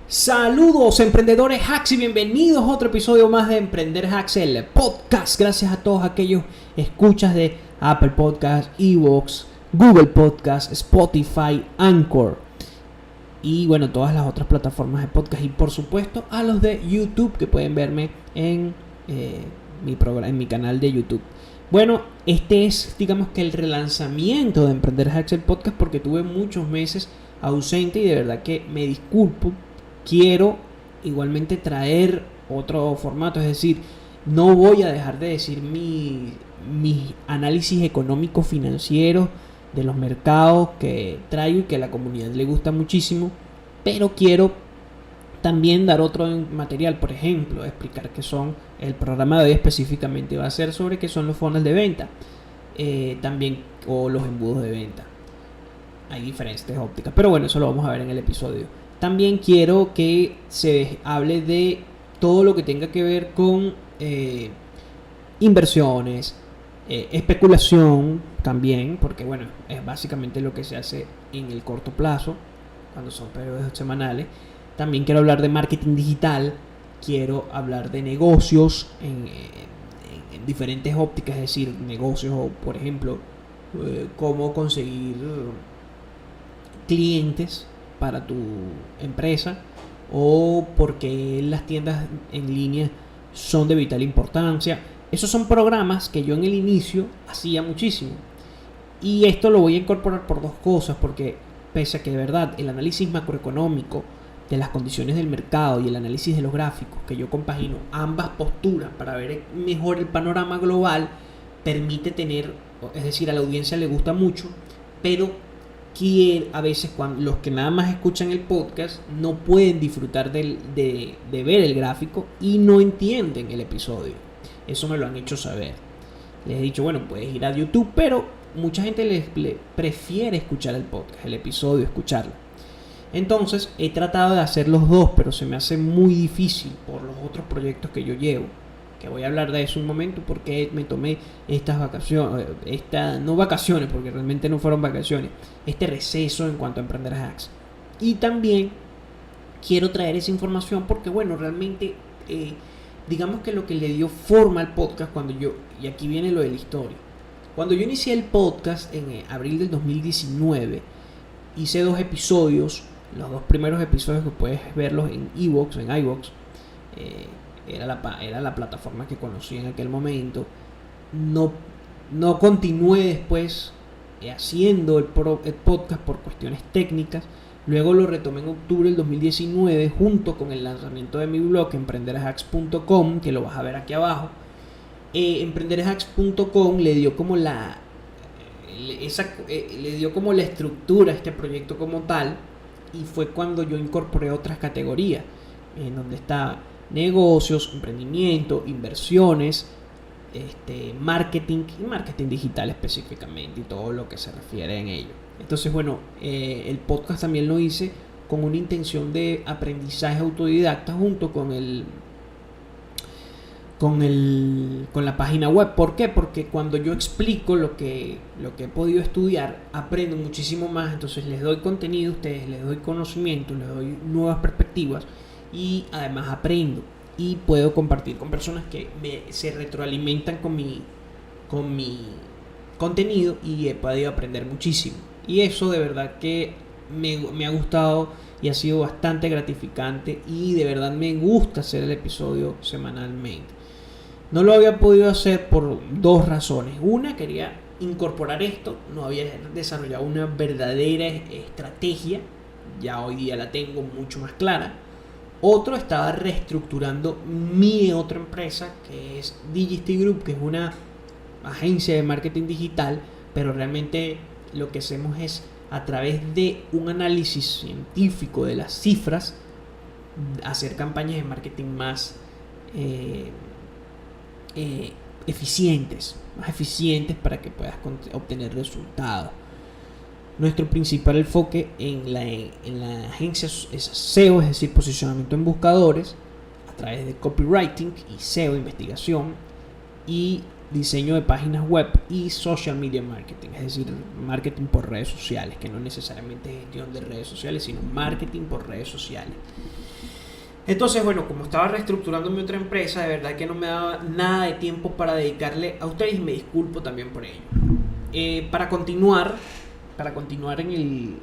Saludos emprendedores hacks y bienvenidos a otro episodio más de Emprender Hacks, el podcast. Gracias a todos aquellos escuchas de Apple Podcast, iVoox, Google Podcast, Spotify, Anchor y bueno, todas las otras plataformas de podcast, y por supuesto a los de YouTube que pueden verme en mi canal de YouTube. Bueno, este es, digamos que el relanzamiento de Emprender Hacks, el podcast, porque tuve muchos meses ausente y de verdad que me disculpo. Quiero igualmente traer otro formato, es decir, no voy a dejar de decir mi análisis económico financiero de los mercados que traigo y que a la comunidad le gusta muchísimo, pero quiero también dar otro material, por ejemplo, explicar qué son, el programa de hoy específicamente va a ser sobre qué son los funnels de venta, también, o los embudos de venta. Hay diferentes ópticas, pero bueno, eso lo vamos a ver en el episodio. También quiero que se hable de todo lo que tenga que ver con inversiones, especulación también, porque bueno, es básicamente lo que se hace en el corto plazo, cuando son periodos semanales. También quiero hablar de marketing digital, quiero hablar de negocios en diferentes ópticas, es decir, negocios, o por ejemplo, cómo conseguir clientes para tu empresa, o porque las tiendas en línea son de vital importancia. Esos son programas que yo en el inicio hacía muchísimo, y esto lo voy a incorporar por dos cosas, porque pese a que de verdad el análisis macroeconómico de las condiciones del mercado y el análisis de los gráficos, que yo compagino ambas posturas para ver mejor el panorama global, permite tener, es decir, a la audiencia le gusta mucho, pero a veces cuando los que nada más escuchan el podcast no pueden disfrutar de ver el gráfico y no entienden el episodio. Eso me lo han hecho saber. Les he dicho, bueno, puedes ir a YouTube, pero mucha gente le prefiere escuchar el podcast, el episodio, escucharlo. Entonces he tratado de hacer los dos, pero se me hace muy difícil por los otros proyectos que yo llevo, que voy a hablar de eso un momento, porque me tomé estas vacaciones, no vacaciones, porque realmente no fueron vacaciones, este receso en cuanto a Emprender Hacks. Y también quiero traer esa información porque bueno, realmente digamos que lo que le dio forma al podcast y aquí viene lo de la historia. Cuando yo inicié el podcast en abril del 2019, hice 2 episodios, los 2 primeros episodios que puedes verlos en iVoox, era la plataforma que conocí en aquel momento. No continué después haciendo el podcast por cuestiones técnicas. Luego lo retomé en octubre del 2019 junto con el lanzamiento de mi blog emprenderhacks.com, que lo vas a ver aquí abajo. Emprenderhacks.com le dio como la estructura a este proyecto como tal, y fue cuando yo incorporé otras categorías en donde está negocios, emprendimiento, inversiones, marketing y marketing digital específicamente, y todo lo que se refiere en ello. Entonces bueno, el podcast también lo hice con una intención de aprendizaje autodidacta junto con la página web. ¿Por qué? Porque cuando yo explico lo que he podido estudiar, aprendo muchísimo más. Entonces les doy contenido a ustedes, les doy conocimiento, les doy nuevas perspectivas, y además aprendo y puedo compartir con personas que se retroalimentan con mi contenido, y he podido aprender muchísimo. Y eso de verdad que me ha gustado y ha sido bastante gratificante, y de verdad me gusta hacer el episodio semanalmente. No lo había podido hacer por 2 razones. Una, quería incorporar esto, no había desarrollado una verdadera estrategia, ya hoy día la tengo mucho más clara. Otro, estaba reestructurando mi otra empresa, que es Digisty Group, que es una agencia de marketing digital, pero realmente lo que hacemos es, a través de un análisis científico de las cifras, hacer campañas de marketing más eficientes para que puedas obtener resultados. Nuestro principal enfoque en la agencia es SEO, es decir, posicionamiento en buscadores, a través de copywriting y SEO, investigación, y diseño de páginas web y social media marketing, es decir, marketing por redes sociales, que no necesariamente es gestión de redes sociales, sino marketing por redes sociales. Entonces, bueno, como estaba reestructurando mi otra empresa, de verdad que no me daba nada de tiempo para dedicarle a ustedes y me disculpo también por ello. Para continuar, en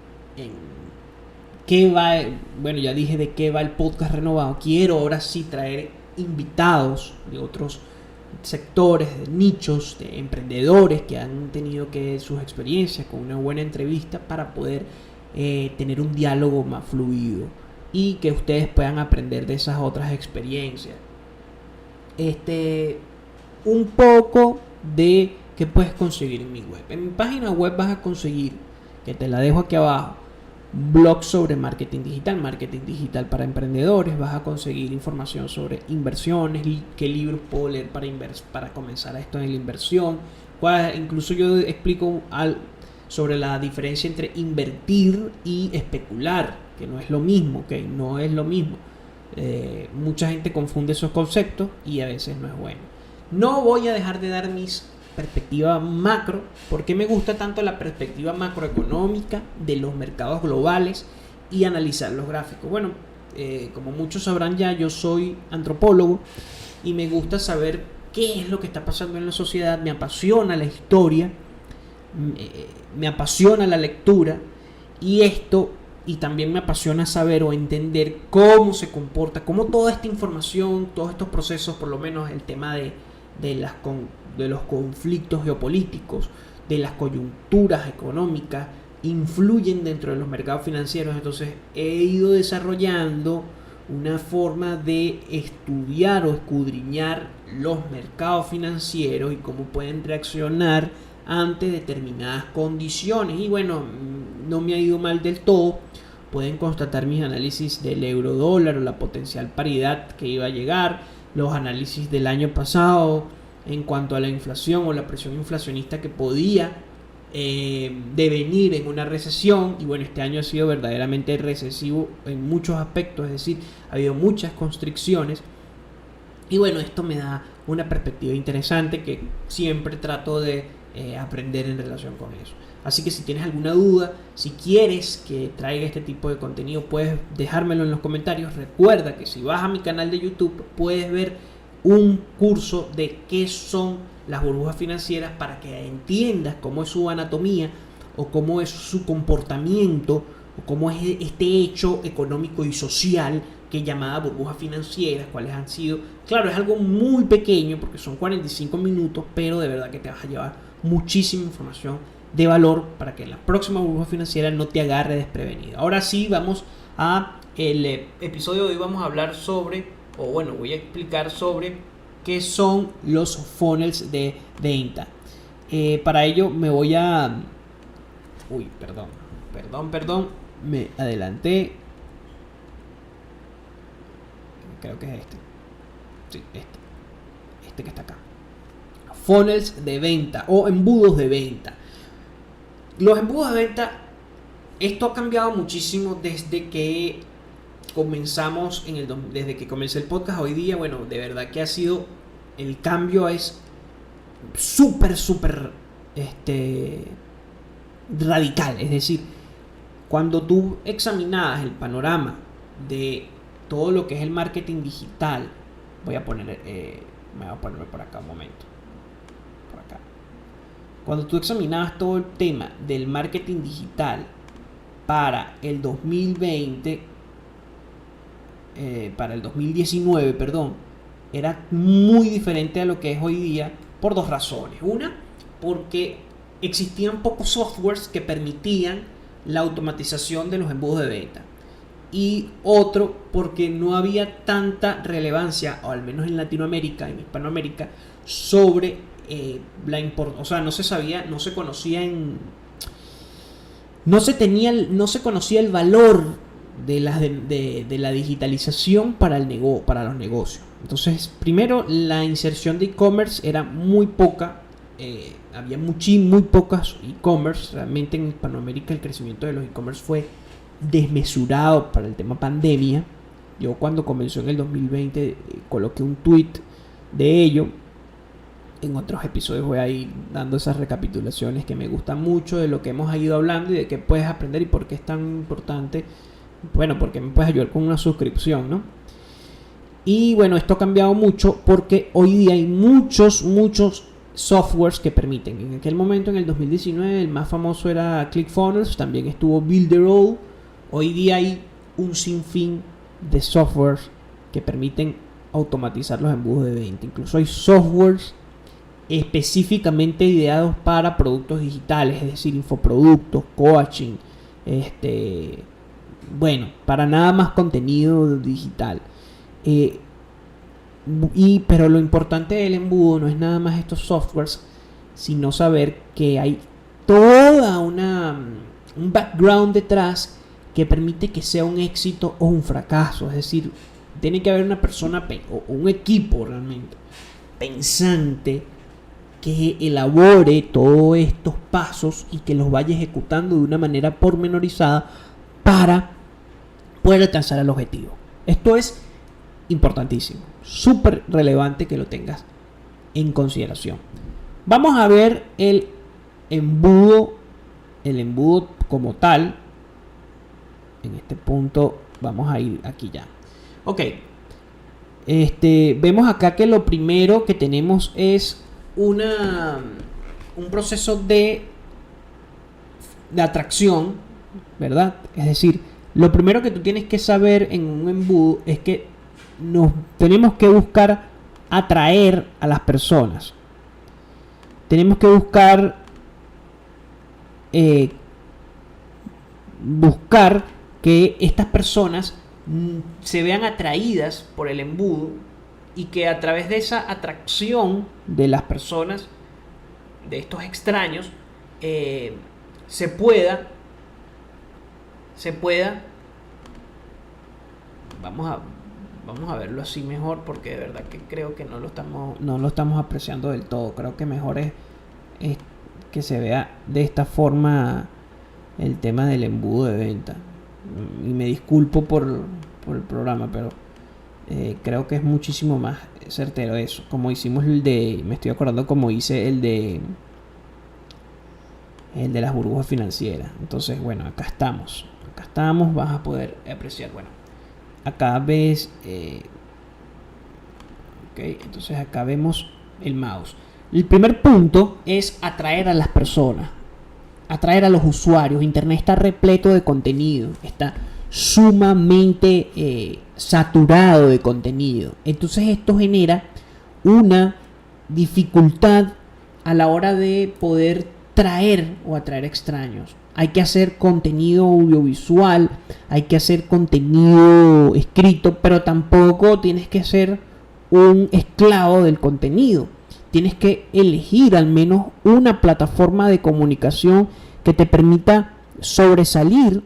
qué va, bueno, ya dije de qué va el podcast renovado. Quiero ahora sí traer invitados de otros sectores, de nichos, de emprendedores que han tenido que sus experiencias con una buena entrevista para poder tener un diálogo más fluido y que ustedes puedan aprender de esas otras experiencias. Un poco de qué puedes conseguir en mi web. En mi página web vas a conseguir, que te la dejo aquí abajo, blogs sobre marketing digital para emprendedores. Vas a conseguir información sobre inversiones, qué libros puedo leer para comenzar esto en la inversión. Incluso yo explico sobre la diferencia entre invertir y especular, que no es lo mismo, ¿okay? No es lo mismo. Mucha gente confunde esos conceptos y a veces no es bueno. No voy a dejar de dar mis perspectiva macro. ¿Por qué me gusta tanto la perspectiva macroeconómica de los mercados globales y analizar los gráficos? Bueno, como muchos sabrán ya, yo soy antropólogo y me gusta saber qué es lo que está pasando en la sociedad. Me apasiona la historia, me apasiona la lectura y también me apasiona saber o entender cómo se comporta, cómo toda esta información, todos estos procesos, por lo menos el tema de los conflictos geopolíticos, de las coyunturas económicas, influyen dentro de los mercados financieros. Entonces he ido desarrollando una forma de estudiar o escudriñar los mercados financieros y cómo pueden reaccionar ante determinadas condiciones. Y bueno, no me ha ido mal del todo. Pueden constatar mis análisis del euro dólar o la potencial paridad que iba a llegar, los análisis del año pasado en cuanto a la inflación o la presión inflacionista que podía devenir en una recesión. Y bueno, este año ha sido verdaderamente recesivo en muchos aspectos, es decir, ha habido muchas constricciones. Y bueno, esto me da una perspectiva interesante que siempre trato de aprender en relación con eso. Así que si tienes alguna duda, si quieres que traiga este tipo de contenido, puedes dejármelo en los comentarios. Recuerda que si vas a mi canal de YouTube puedes ver un curso de qué son las burbujas financieras para que entiendas cómo es su anatomía o cómo es su comportamiento o cómo es este hecho económico y social que es llamada burbujas financieras, cuáles han sido. Claro, es algo muy pequeño porque son 45 minutos, pero de verdad que te vas a llevar muchísima información de valor para que en la próxima burbuja financiera no te agarre desprevenido. Ahora sí, vamos a el episodio de hoy. Vamos a hablar voy a explicar sobre qué son los funnels de venta. Para ello me voy a... Perdón, me adelanté. Creo que es este. Sí, este que está acá. Funnels de venta o embudos de venta. Los embudos de venta, esto ha cambiado muchísimo desde que comenzamos desde que comencé el podcast hoy día. Bueno, de verdad que el cambio es súper radical. Es decir, cuando tú examinabas el panorama de todo lo que es el marketing digital, me voy a ponerme por acá un momento. Por acá. Cuando tú examinabas todo el tema del marketing digital para el 2019, era muy diferente a lo que es hoy día por dos razones. Una, porque existían pocos softwares que permitían la automatización de los embudos de venta. Y otro, porque no había tanta relevancia, o al menos en Latinoamérica, en Hispanoamérica, sobre o sea, no se sabía, no se conocía no se conocía el valor de la digitalización para los negocios. Entonces, primero, la inserción de e-commerce era muy poca. Había muy pocas e-commerce. Realmente en Hispanoamérica el crecimiento de los e-commerce fue desmesurado para el tema pandemia. Yo cuando comenzó en el 2020 coloqué un tweet de ello. En otros episodios voy a ir dando esas recapitulaciones que me gustan mucho de lo que hemos ido hablando y de qué puedes aprender y por qué es tan importante. Bueno, porque me puedes ayudar con una suscripción, ¿no? Y bueno, esto ha cambiado mucho porque hoy día hay muchos softwares que permiten. En aquel momento, en el 2019, el más famoso era ClickFunnels, también estuvo Builderall. Hoy día hay un sinfín de softwares que permiten automatizar los embudos de venta. Incluso hay softwares específicamente ideados para productos digitales, es decir, infoproductos, coaching, bueno, para nada más contenido digital. Pero lo importante del embudo no es nada más estos softwares, sino saber que hay toda un background detrás que permite que sea un éxito o un fracaso. Es decir, tiene que haber una persona o un equipo realmente pensante que elabore todos estos pasos y que los vaya ejecutando de una manera pormenorizada para poder alcanzar el objetivo. Esto es importantísimo, súper relevante que lo tengas en consideración. Vamos a ver el embudo como tal. En este punto vamos a ir aquí ya. Ok. Vemos acá que lo primero que tenemos es un proceso de atracción, ¿verdad? Es decir, lo primero que tú tienes que saber en un embudo es que tenemos que buscar atraer a las personas. Tenemos que buscar que estas personas se vean atraídas por el embudo y que a través de esa atracción de las personas, de estos extraños, se pueda vamos a verlo así mejor, porque de verdad que creo que no lo estamos apreciando del todo. Creo que mejor es que se vea de esta forma el tema del embudo de venta. Y me disculpo por el programa, pero creo que es muchísimo más certero eso. Como hicimos me estoy acordando como hice el de las burbujas financieras. Entonces, bueno, acá estamos, vas a poder apreciar. Bueno, acá ves, entonces acá vemos el mouse. El primer punto es atraer a las personas, atraer a los usuarios. Internet está repleto de contenido, está sumamente saturado de contenido. Entonces esto genera una dificultad a la hora de poder traer o atraer extraños. Hay que hacer contenido audiovisual, hay que hacer contenido escrito, pero tampoco tienes que ser un esclavo del contenido. Tienes que elegir al menos una plataforma de comunicación que te permita sobresalir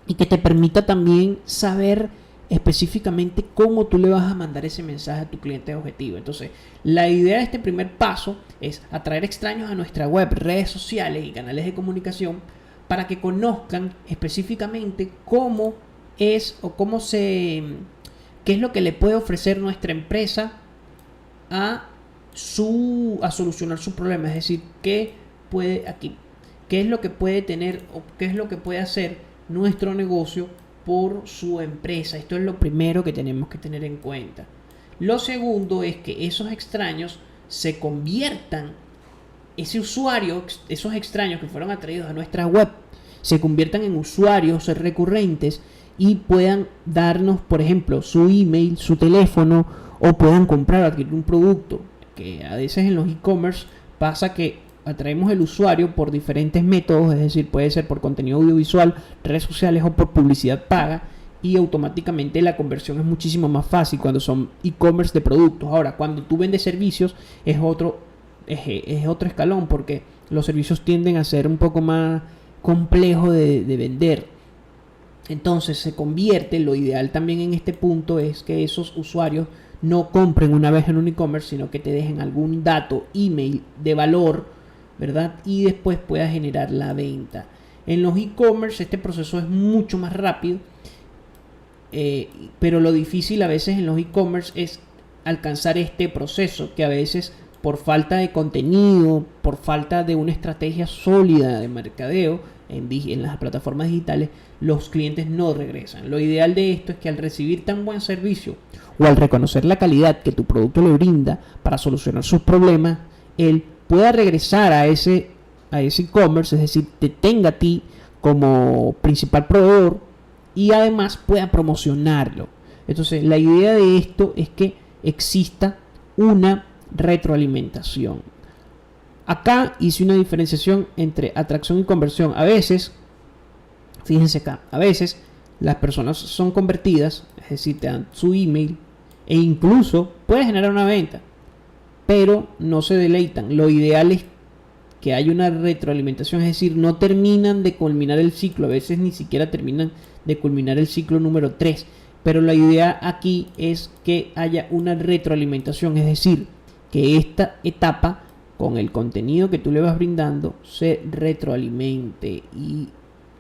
y que te permita también saber específicamente cómo tú le vas a mandar ese mensaje a tu cliente objetivo. Entonces, la idea de este primer paso es atraer extraños a nuestra web, redes sociales y canales de comunicación para que conozcan específicamente cómo es o qué es lo que le puede ofrecer nuestra empresa a solucionar su problema. Es decir, qué es lo que puede tener o qué es lo que puede hacer nuestro negocio por su empresa. Esto es lo primero que tenemos que tener en cuenta. Lo segundo es que esos extraños se conviertan, esos extraños que fueron atraídos a nuestra web, se conviertan en usuarios recurrentes y puedan darnos, por ejemplo, su email, su teléfono, o puedan comprar o adquirir un producto. Que a veces en los e-commerce pasa que atraemos el usuario por diferentes métodos, es decir, puede ser por contenido audiovisual, redes sociales o por publicidad paga, y automáticamente la conversión es muchísimo más fácil cuando son e-commerce de productos. Ahora, cuando tú vendes servicios es otro escalón, porque los servicios tienden a ser un poco más complejo de vender. Entonces se convierte, lo ideal también en este punto es que esos usuarios no compren una vez en un e-commerce, sino que te dejen algún dato, email de valor, ¿verdad? Y después puedas generar la venta. En los e-commerce este proceso es mucho más rápido, pero lo difícil a veces en los e-commerce es alcanzar este proceso, que a veces por falta de contenido, por falta de una estrategia sólida de mercadeo, en las plataformas digitales, los clientes no regresan. Lo ideal de esto es que al recibir tan buen servicio o al reconocer la calidad que tu producto le brinda para solucionar sus problemas, él pueda regresar a ese e-commerce, es decir, te tenga a ti como principal proveedor y además pueda promocionarlo. Entonces, la idea de esto es que exista una retroalimentación. Acá hice una diferenciación entre atracción y conversión. A veces, fíjense acá, a veces las personas son convertidas, es decir, te dan su email e incluso puede generar una venta, pero no se deleitan. Lo ideal es que haya una retroalimentación, es decir, no terminan de culminar el ciclo, a veces ni siquiera terminan de culminar el ciclo número 3, pero la idea aquí es que haya una retroalimentación, es decir, que esta etapa con el contenido que tú le vas brindando se retroalimente y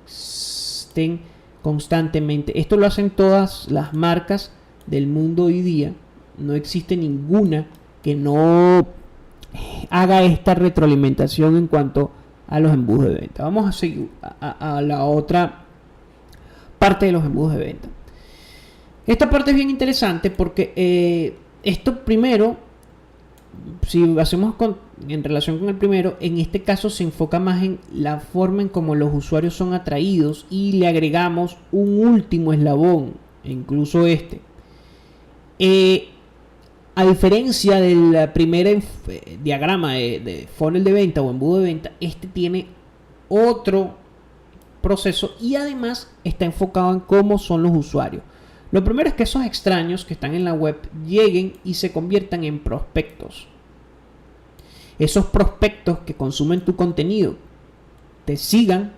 estén constantemente. Esto lo hacen todas las marcas del mundo hoy día. No existe ninguna que no haga esta retroalimentación en cuanto a los embudos de venta. Vamos a seguir a la otra parte de los embudos de venta. Esta parte es bien interesante porque esto primero, si hacemos en relación con el primero, en este caso se enfoca más en la forma en cómo los usuarios son atraídos y le agregamos un último eslabón, incluso este. A diferencia del primer diagrama de funnel de venta o embudo de venta, este tiene otro proceso y además está enfocado en cómo son los usuarios. Lo primero es que esos extraños que están en la web lleguen y se conviertan en prospectos. Esos prospectos que consumen tu contenido te sigan,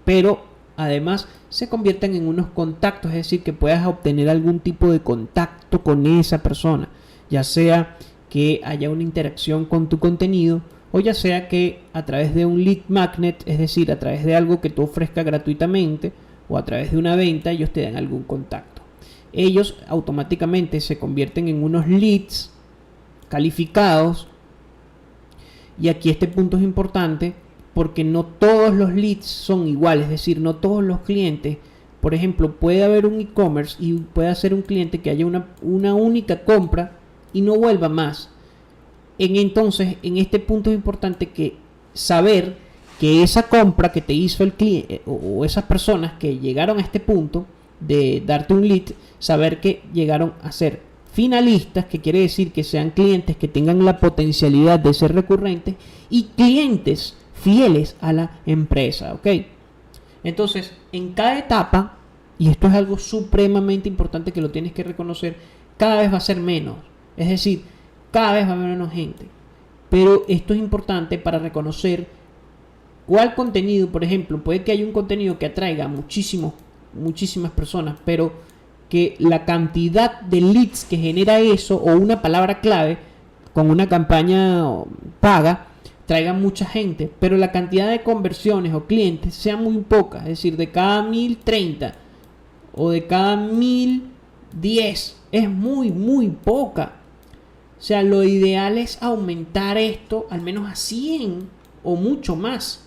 pero además se conviertan en unos contactos, es decir, que puedas obtener algún tipo de contacto con esa persona, ya sea que haya una interacción con tu contenido o ya sea que a través de un lead magnet, es decir, a través de algo que tú ofrezcas gratuitamente o a través de una venta, ellos te dan algún contacto. Ellos automáticamente se convierten en unos leads calificados. Y aquí este punto es importante porque no todos los leads son iguales, es decir, no todos los clientes. Por ejemplo, puede haber un e-commerce y puede ser un cliente que haya una única compra y no vuelva más. Entonces, en este punto es importante que saber que esa compra que te hizo el cliente o esas personas que llegaron a este punto de darte un lead, saber que llegaron a ser finalistas, que quiere decir que sean clientes que tengan la potencialidad de ser recurrentes y clientes fieles a la empresa, ¿ok? Entonces, en cada etapa, y esto es algo supremamente importante que lo tienes que reconocer, cada vez va a ser menos, es decir, cada vez va a haber menos gente, pero esto es importante para reconocer cuál contenido, por ejemplo, puede que haya un contenido que atraiga muchísimas personas, pero que la cantidad de leads que genera eso o una palabra clave con una campaña paga traiga mucha gente, pero la cantidad de conversiones o clientes sea muy poca, es decir, de cada 1030 o de cada 1010 es muy poca. O sea, lo ideal es aumentar esto al menos a 100 o mucho más.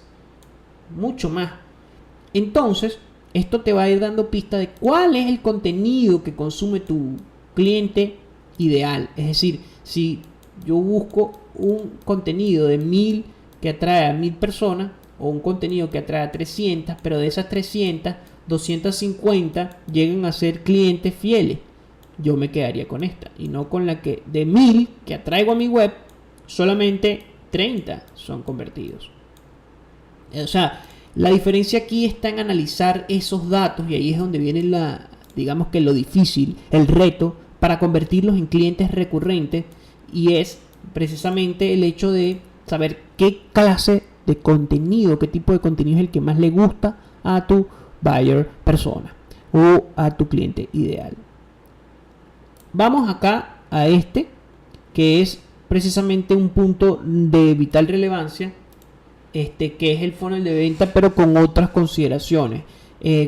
Entonces, esto te va a ir dando pista de cuál es el contenido que consume tu cliente ideal. Es decir, si yo busco un contenido de 1000 que atrae a 1000 personas o un contenido que atrae a 300, pero de esas 300, 250 llegan a ser clientes fieles, yo me quedaría con esta y no con la que de 1000 que atraigo a mi web, solamente 30 son convertidos. O sea, la diferencia aquí está en analizar esos datos y ahí es donde viene digamos que lo difícil, el reto para convertirlos en clientes recurrentes, y es precisamente el hecho de saber qué clase de contenido, qué tipo de contenido es el que más le gusta a tu buyer persona o a tu cliente ideal. Vamos acá a este, que es precisamente un punto de vital relevancia, que es el funnel de venta, pero con otras consideraciones.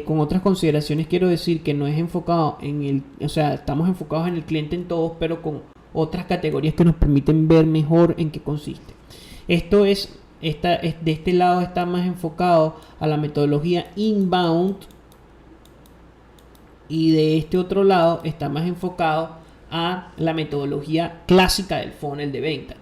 Con otras consideraciones quiero decir que no es enfocado estamos enfocados en el cliente en todos, pero con otras categorías que nos permiten ver mejor en qué consiste. Esto es de este lado está más enfocado a la metodología inbound y de este otro lado está más enfocado a la metodología clásica del funnel de venta.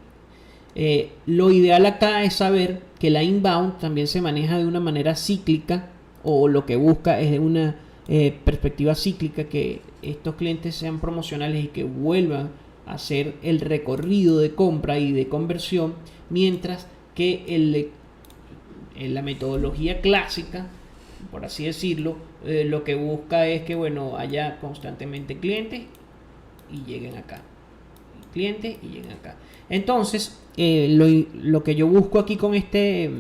Lo ideal acá es saber que la inbound también se maneja de una manera cíclica, o lo que busca es una perspectiva cíclica, que estos clientes sean promocionales y que vuelvan a hacer el recorrido de compra y de conversión, mientras que la metodología clásica, por así decirlo, lo que busca es que haya constantemente clientes y lleguen acá, clientes y lleguen acá. Entonces lo que yo busco aquí con este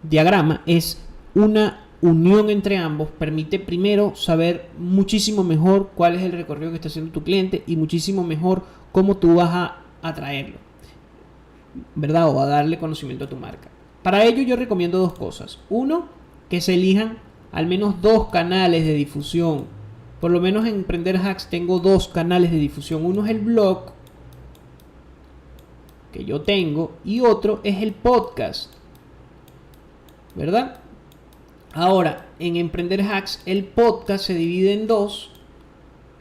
diagrama es una unión entre ambos. Permite primero saber muchísimo mejor cuál es el recorrido que está haciendo tu cliente y muchísimo mejor cómo tú vas a atraerlo, ¿verdad? O a darle conocimiento a tu marca. Para ello yo recomiendo dos cosas. Uno, que se elijan al menos 2 canales de difusión. Por lo menos en Emprender Hacks tengo 2 canales de difusión. Uno es el blog que yo tengo y otro es el podcast, ¿verdad? Ahora, en Emprender Hacks el podcast se divide en 2,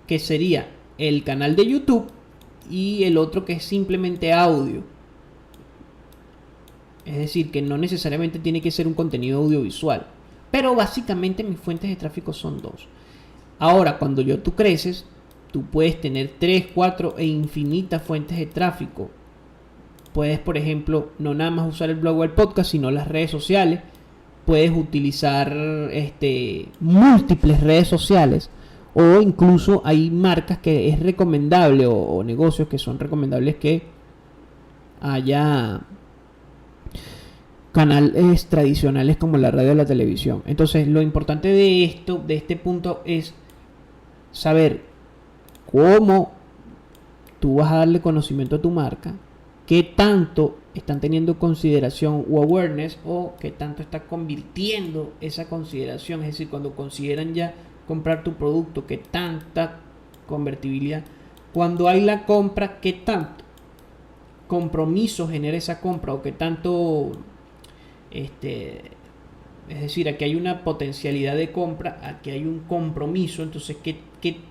que sería el canal de YouTube y el otro que es simplemente audio. Es decir, que no necesariamente tiene que ser un contenido audiovisual, pero básicamente mis fuentes de tráfico son 2. Ahora, cuando tú creces, tú puedes tener 3, 4 e infinitas fuentes de tráfico. Puedes, por ejemplo, no nada más usar el blog o el podcast, sino las redes sociales. Puedes utilizar múltiples redes sociales, o incluso hay marcas que es recomendable, o negocios que son recomendables que haya canales tradicionales como la radio o la televisión. Entonces, lo importante de este punto, es saber cómo tú vas a darle conocimiento a tu marca, qué tanto están teniendo consideración o awareness, o qué tanto está convirtiendo esa consideración. Es decir, cuando consideran ya comprar tu producto, qué tanta convertibilidad. Cuando hay la compra, qué tanto compromiso genera esa compra, o qué tanto es decir, aquí hay una potencialidad de compra, aquí hay un compromiso. Entonces, que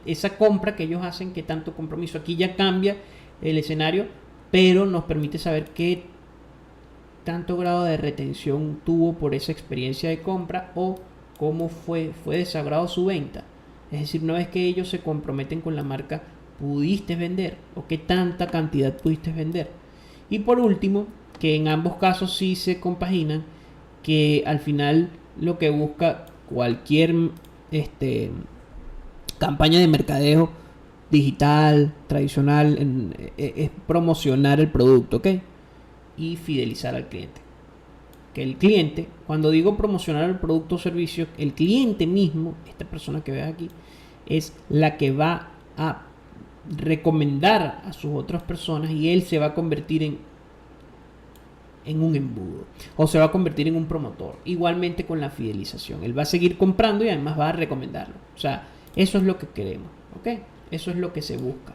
esa compra que ellos hacen, qué tanto compromiso. Aquí ya cambia el escenario, pero nos permite saber qué tanto grado de retención tuvo por esa experiencia de compra, o cómo fue desagrado su venta. Es decir, una vez que ellos se comprometen con la marca, pudiste vender, o qué tanta cantidad pudiste vender. Y por último, que en ambos casos sí se compaginan, que al final lo que busca cualquier campaña de mercadeo digital, tradicional, es promocionar el producto, ¿ok? Y fidelizar al cliente. Que el cliente, cuando digo promocionar el producto o servicio, el cliente mismo, esta persona que ves aquí, es la que va a recomendar a sus otras personas, y él se va a convertir en un embudo, o se va a convertir en un promotor. Igualmente con la fidelización, él va a seguir comprando y además va a recomendarlo. O sea, eso es lo que queremos, ¿ok? Eso es lo que se busca.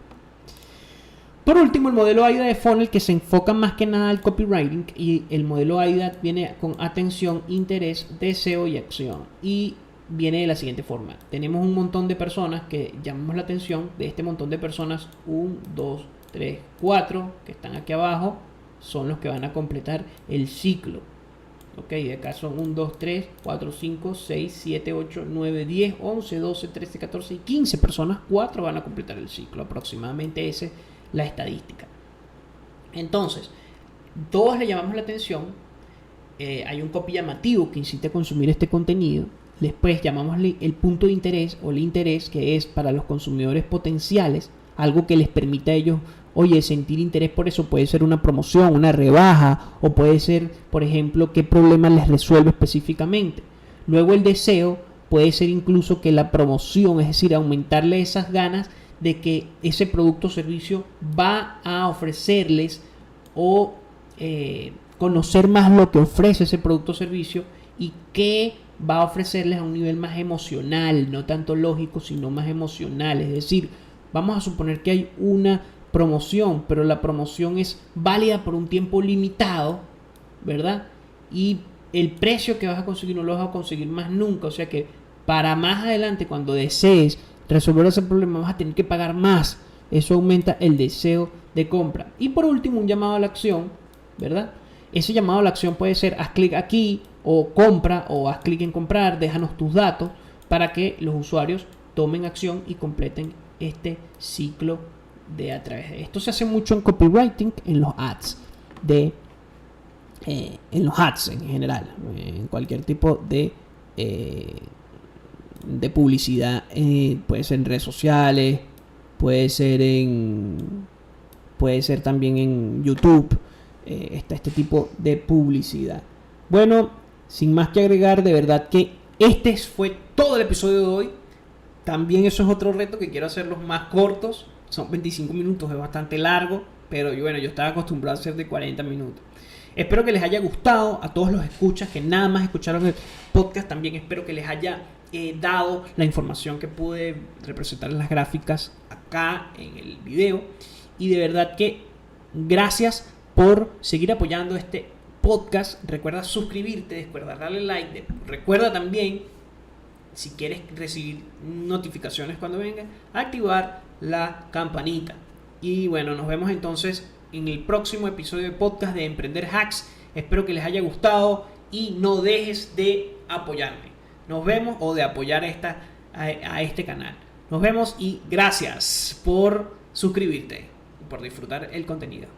Por último, el modelo AIDA de funnel, que se enfoca más que nada al copywriting, y el modelo AIDA viene con atención, interés, deseo y acción, y viene de la siguiente forma. Tenemos un montón de personas que llamamos la atención. De este montón de personas, 1, 2, 3, 4 que están aquí abajo son los que van a completar el ciclo. Ok, de acá son 1, 2, 3, 4, 5, 6, 7, 8, 9, 10, 11, 12, 13, 14 y 15 personas. 4 van a completar el ciclo. Aproximadamente esa es la estadística. Entonces, todos le llamamos la atención. Hay un copy llamativo que incita a consumir este contenido. Después llamámosle el punto de interés, o el interés, que es para los consumidores potenciales, algo que les permita a ellos, sentir interés por eso. Puede ser una promoción, una rebaja, o puede ser, por ejemplo, qué problema les resuelve específicamente. Luego el deseo puede ser incluso que la promoción, es decir, aumentarle esas ganas de que ese producto o servicio va a ofrecerles, o conocer más lo que ofrece ese producto o servicio, y que va a ofrecerles a un nivel más emocional, no tanto lógico, sino más emocional. Es decir, vamos a suponer que hay una promoción, pero la promoción es válida por un tiempo limitado, ¿verdad? Y el precio que vas a conseguir no lo vas a conseguir más nunca. O sea que para más adelante, cuando desees resolver ese problema, vas a tener que pagar más. Eso aumenta el deseo de compra. Y por último, un llamado a la acción, ¿verdad? Ese llamado a la acción puede ser: haz clic aquí, o compra, o haz clic en comprar, déjanos tus datos para que los usuarios tomen acción y completen este ciclo de a través de esto. Se hace mucho en copywriting, en los ads en los ads en general, en cualquier tipo de publicidad, puede ser en redes sociales, puede ser también en YouTube. Está este tipo de publicidad. Bueno, sin más que agregar, de verdad que este fue todo el episodio de hoy. También eso es otro reto, que quiero hacerlos más cortos. Son 25 minutos, es bastante largo, pero yo estaba acostumbrado a hacer de 40 minutos. Espero que les haya gustado a todos los escuchas que nada más escucharon el podcast. También espero que les haya dado la información que pude representar en las gráficas acá en el video. Y de verdad que gracias por seguir apoyando este podcast. Recuerda suscribirte, recuerda darle like, recuerda también, si quieres recibir notificaciones cuando venga, activar la campanita. Y bueno, nos vemos entonces en el próximo episodio de podcast de Emprender Hacks. Espero que les haya gustado y no dejes de apoyarme. Nos vemos, o de apoyar a este canal. Nos vemos y gracias por suscribirte y por disfrutar el contenido.